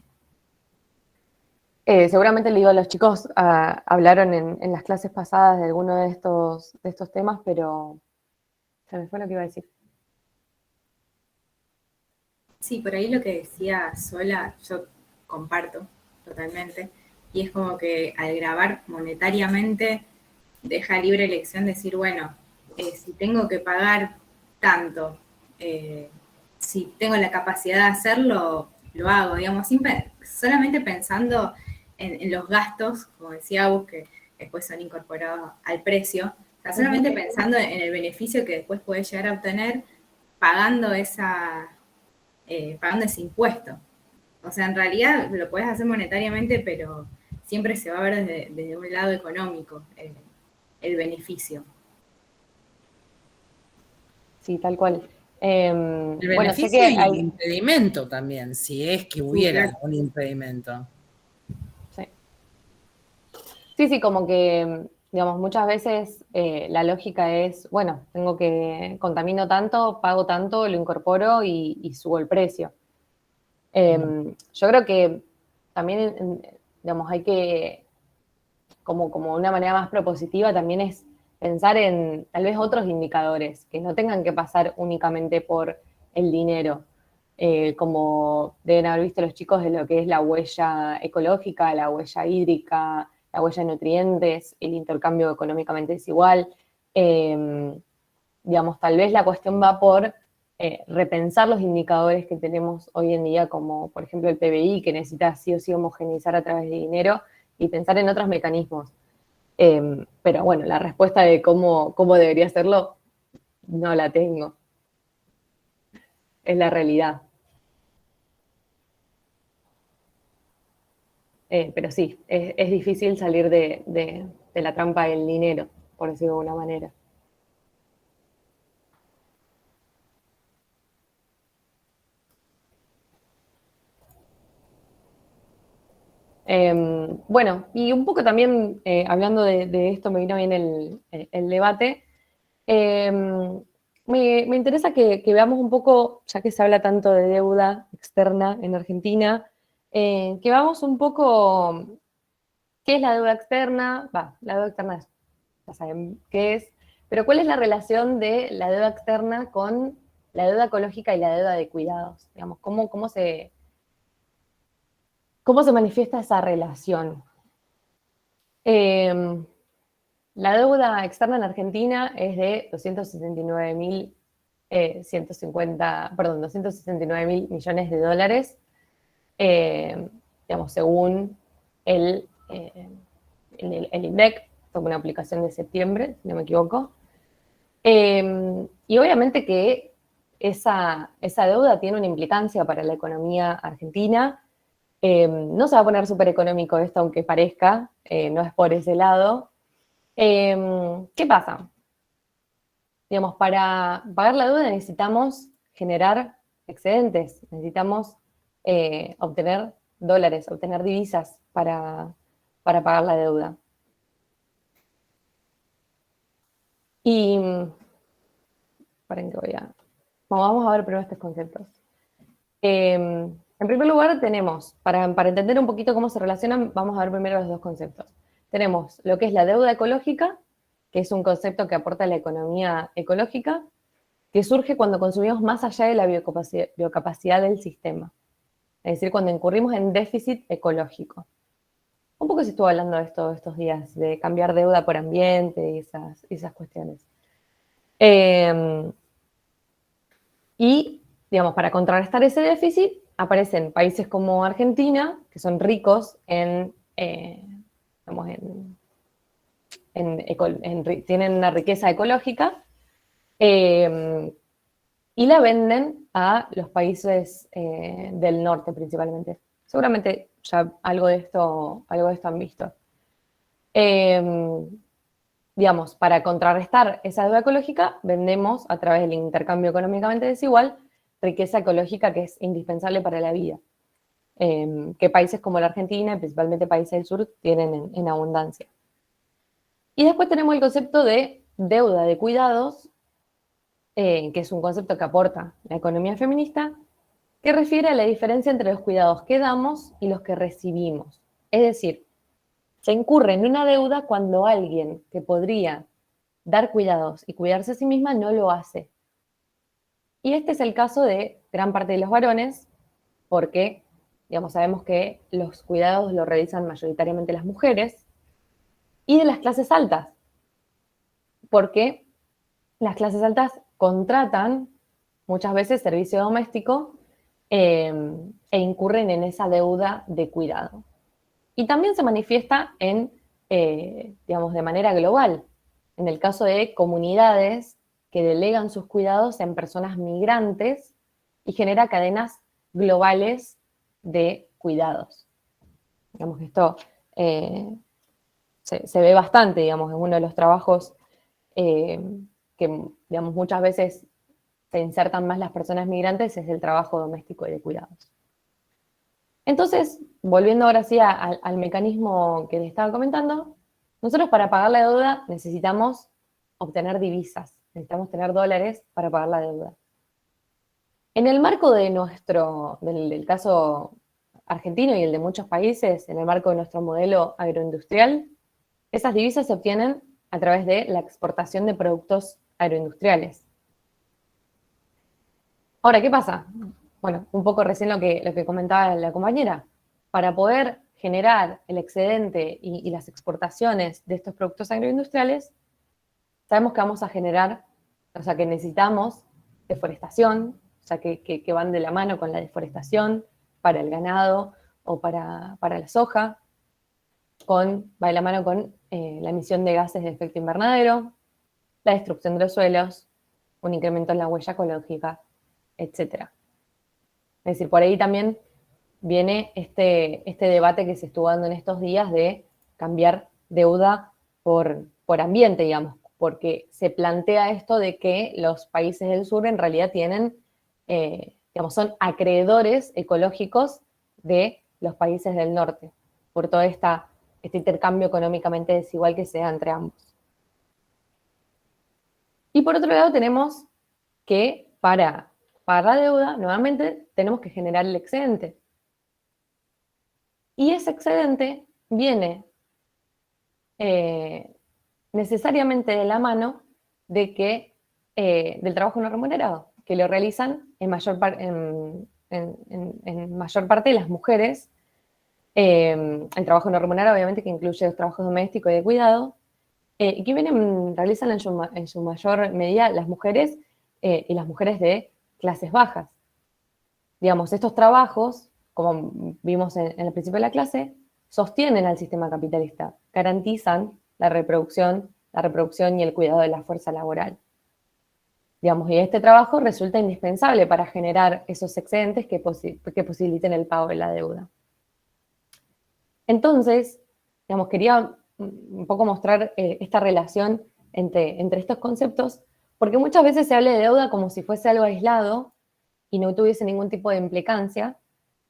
Seguramente le digo a los chicos, hablaron en las clases pasadas de alguno de estos temas, pero se me fue lo que iba a decir. Sí, por ahí lo que decía Sola, yo comparto totalmente, y es como que al grabar monetariamente deja libre elección decir, bueno, si tengo que pagar tanto, eh, si tengo la capacidad de hacerlo, lo hago, digamos, solamente pensando en los gastos, como decía Agus, que después son incorporados al precio, o sea, solamente Ujú. pensando en el beneficio que después puedes llegar a obtener pagando pagando ese impuesto. O sea, en realidad lo puedes hacer monetariamente, pero siempre se va a ver desde un lado económico el beneficio. Sí, tal cual. El Bueno, sé beneficio que y el hay. impedimento también, si es que Sí, hubiera claro. algún impedimento. Sí, sí, sí, como que, digamos, muchas veces la lógica es, bueno, contamino tanto, pago tanto, lo incorporo y subo el precio. Yo creo que también, digamos, hay que como una manera más propositiva también es pensar en tal vez otros indicadores que no tengan que pasar únicamente por el dinero, como deben haber visto los chicos de lo que es la huella ecológica, la huella hídrica, la huella de nutrientes, el intercambio económicamente desigual. Eh, digamos, tal vez la cuestión va por repensar los indicadores que tenemos hoy en día, como por ejemplo el PBI, que necesita sí o sí homogeneizar a través de dinero, y pensar en otros mecanismos. Pero bueno, la respuesta de cómo debería hacerlo no la tengo. Es la realidad. Pero sí, es difícil salir de la trampa del dinero, por decirlo de alguna manera. Bueno, y un poco también hablando de esto, me vino bien el debate. Eh, me interesa que veamos un poco, ya que se habla tanto de deuda externa en Argentina, que veamos un poco qué es la deuda externa. La deuda externa ya saben qué es, pero cuál es la relación de la deuda externa con la deuda ecológica y la deuda de cuidados. Digamos, cómo ¿Cómo se manifiesta esa relación? La deuda externa en Argentina es de 269 mil millones de dólares, digamos, según el INDEC, fue una aplicación de septiembre, si no me equivoco. Y obviamente que esa deuda tiene una implicancia para la economía argentina. No se va a poner súper económico esto, aunque parezca, no es por ese lado. ¿Qué pasa? Digamos, para pagar la deuda necesitamos generar excedentes, necesitamos obtener dólares, obtener divisas para pagar la deuda. Y, paren que vamos a ver primero estos conceptos. En primer lugar tenemos, para entender un poquito cómo se relacionan, vamos a ver primero los dos conceptos. Tenemos lo que es la deuda ecológica, que es un concepto que aporta la economía ecológica, que surge cuando consumimos más allá de la biocapacidad del sistema. Es decir, cuando incurrimos en déficit ecológico. Un poco se estuvo hablando de esto estos días, de cambiar deuda por ambiente y esas cuestiones. Y, digamos, para contrarrestar ese déficit, aparecen países como Argentina, que son ricos tienen una riqueza ecológica, y la venden a los países del norte principalmente. Seguramente ya algo de esto han visto. Digamos, para contrarrestar esa deuda ecológica, vendemos a través del intercambio económicamente desigual riqueza ecológica que es indispensable para la vida, que países como la Argentina, y principalmente países del sur, tienen en abundancia. Y después tenemos el concepto de deuda de cuidados, que es un concepto que aporta la economía feminista, que refiere a la diferencia entre los cuidados que damos y los que recibimos. Es decir, se incurre en una deuda cuando alguien que podría dar cuidados y cuidarse a sí misma no lo hace. Y este es el caso de gran parte de los varones, porque, digamos, sabemos que los cuidados los realizan mayoritariamente las mujeres, y de las clases altas, porque las clases altas contratan muchas veces servicio doméstico e incurren en esa deuda de cuidado. Y también se manifiesta digamos, de manera global, en el caso de comunidades que delegan sus cuidados en personas migrantes y genera cadenas globales de cuidados. Digamos que esto se ve bastante, digamos, en uno de los trabajos que, digamos, muchas veces se insertan más las personas migrantes, es el trabajo doméstico y de cuidados. Entonces, volviendo ahora sí al mecanismo que les estaba comentando, nosotros para pagar la deuda necesitamos obtener divisas, necesitamos tener dólares para pagar la deuda. En el marco de del caso argentino y el de muchos países, en el marco de nuestro modelo agroindustrial, esas divisas se obtienen a través de la exportación de productos agroindustriales. Ahora, ¿qué pasa? Bueno, un poco recién lo que comentaba la compañera. Para poder generar el excedente y las exportaciones de estos productos agroindustriales, sabemos que vamos a generar, o sea, que necesitamos deforestación, o sea, que van de la mano con la deforestación para el ganado o para la soja, va de la mano con la emisión de gases de efecto invernadero, la destrucción de los suelos, un incremento en la huella ecológica, etc. Es decir, por ahí también viene este debate que se estuvo dando en estos días de cambiar deuda por ambiente, digamos, porque se plantea esto de que los países del sur en realidad tienen, digamos, son acreedores ecológicos de los países del norte, por todo este intercambio económicamente desigual que se da entre ambos. Y por otro lado tenemos que para pagar la deuda, nuevamente, tenemos que generar el excedente. Y ese excedente viene necesariamente de la mano del trabajo no remunerado, que lo realizan en mayor parte las mujeres, El trabajo no remunerado, obviamente, que incluye los trabajos domésticos y de cuidado, y que realizan en su mayor medida las mujeres y las mujeres de clases bajas. Digamos, estos trabajos, como vimos en el principio de la clase, sostienen al sistema capitalista, garantizan la reproducción y el cuidado de la fuerza laboral. Digamos, y este trabajo resulta indispensable para generar esos excedentes que posibiliten el pago de la deuda. Entonces, digamos, quería un poco mostrar esta relación entre estos conceptos, porque muchas veces se habla de deuda como si fuese algo aislado y no tuviese ningún tipo de implicancia,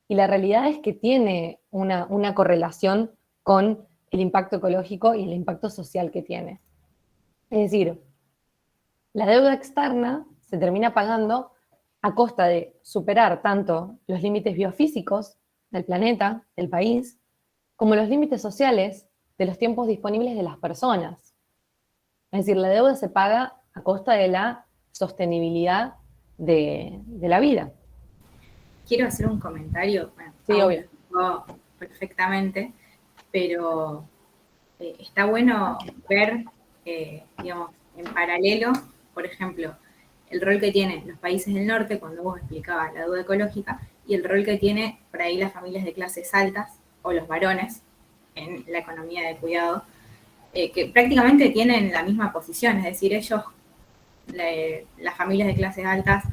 y la realidad es que tiene una correlación con el impacto ecológico y el impacto social que tiene. Es decir, la deuda externa se termina pagando a costa de superar tanto los límites biofísicos del planeta, del país, como los límites sociales de los tiempos disponibles de las personas. Es decir, la deuda se paga a costa de la sostenibilidad de la vida. Quiero hacer un comentario, bueno, sí, obvio. Perfectamente, pero está bueno ver, digamos, en paralelo, por ejemplo, el rol que tienen los países del norte, cuando vos explicabas la deuda ecológica, y el rol que tiene por ahí las familias de clases altas, o los varones, en la economía de cuidado, que prácticamente tienen la misma posición, es decir, ellos, las familias de clases altas,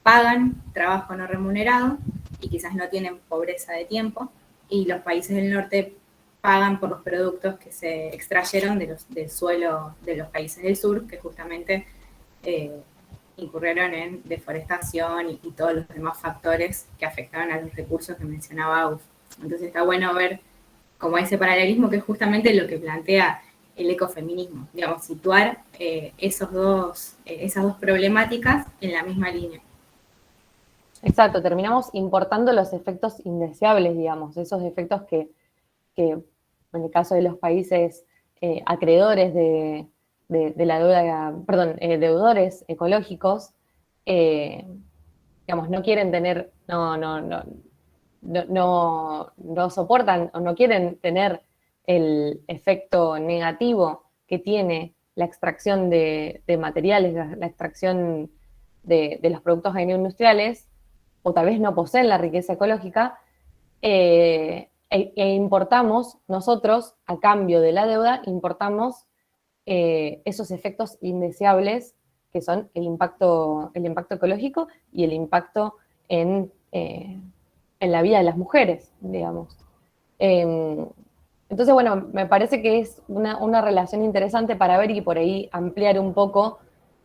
pagan trabajo no remunerado y quizás no tienen pobreza de tiempo, y los países del norte pagan por los productos que se extrayeron del suelo de los países del sur, que justamente incurrieron en deforestación y todos los demás factores que afectaron a los recursos que mencionaba Agus. Entonces está bueno ver como ese paralelismo, que es justamente lo que plantea el ecofeminismo, digamos, situar esas dos problemáticas en la misma línea. Exacto, terminamos importando los efectos indeseables, digamos, esos efectos que en el caso de los países acreedores de la deuda, deudores ecológicos, digamos, no quieren tener, no soportan o no quieren tener el efecto negativo que tiene la extracción de materiales, la extracción de los productos agroindustriales, o tal vez no poseen la riqueza ecológica, e importamos nosotros, a cambio de la deuda, importamos esos efectos indeseables que son el impacto ecológico y el impacto en la vida de las mujeres, digamos. Entonces, bueno, me parece que es una relación interesante para ver y por ahí ampliar un poco,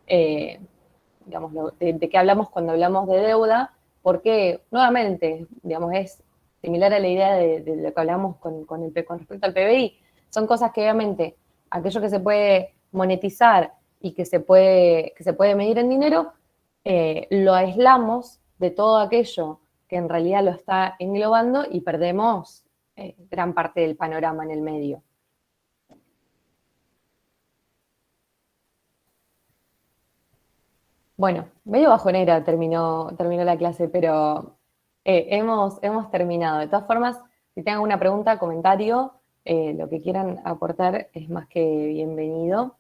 digamos, de qué hablamos cuando hablamos de deuda, porque, nuevamente, digamos, es similar a la idea de lo que hablamos con respecto al PBI. Son cosas que, obviamente, aquello que se puede monetizar y que se puede medir en dinero, lo aislamos de todo aquello que en realidad lo está englobando y perdemos gran parte del panorama en el medio. Bueno, medio bajonera terminó la clase, pero hemos terminado. De todas formas, si tengan alguna pregunta, comentario, lo que quieran aportar es más que bienvenido.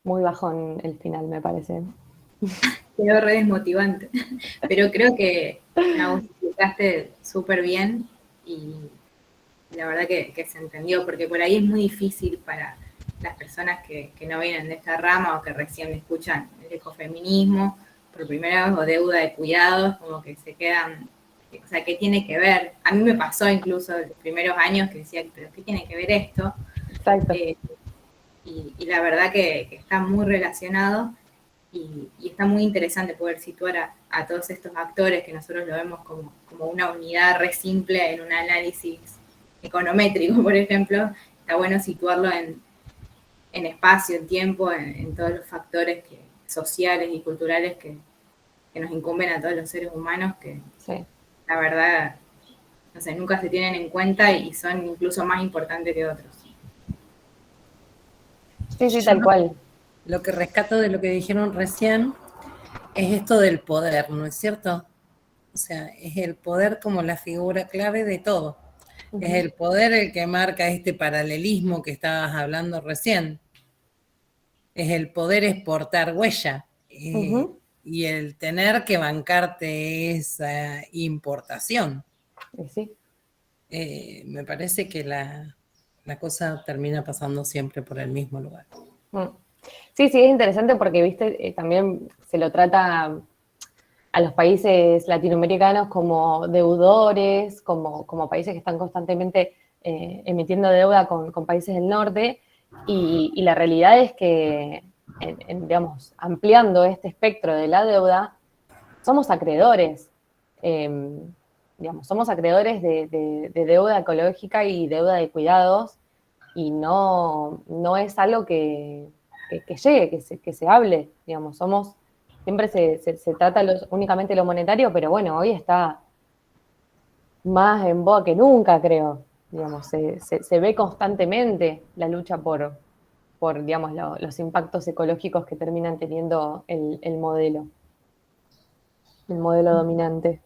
Muy bajón el final, me parece. Quedó re desmotivante, pero creo que nos explicaste súper bien y la verdad que se entendió, porque por ahí es muy difícil para las personas que no vienen de esta rama o que recién escuchan el ecofeminismo por primera vez o deuda de cuidados, como que se quedan, o sea, ¿qué tiene que ver? A mí me pasó incluso en los primeros años que decía, ¿pero qué tiene que ver esto? Exacto. Y la verdad que está muy relacionado y está muy interesante poder situar a todos estos actores que nosotros lo vemos como una unidad re simple en un análisis econométrico, por ejemplo. Está bueno situarlo en espacio, en tiempo, en todos los factores sociales y culturales que nos incumben a todos los seres humanos, que sí, la verdad, no sé, nunca se tienen en cuenta y son incluso más importantes que otros. Sí, tal cual. Lo que rescato de lo que dijeron recién es esto del poder, ¿no es cierto? O sea, es el poder como la figura clave de todo. Es el poder el que marca este paralelismo que estabas hablando recién. Es el poder exportar huella y el tener que bancarte esa importación. Sí. Me parece que la cosa termina pasando siempre por el mismo lugar. Sí, sí, es interesante porque, viste, también se lo trata a los países latinoamericanos como deudores, como países que están constantemente emitiendo deuda con países del norte, y la realidad es que, digamos, ampliando este espectro de la deuda, somos acreedores, digamos, somos acreedores de deuda ecológica y deuda de cuidados, y no es algo que llegue, que se hable, digamos, siempre se trata únicamente lo monetario, pero bueno, hoy está más en boga que nunca, creo, digamos, se ve constantemente la lucha por digamos, los impactos ecológicos que terminan teniendo el modelo dominante.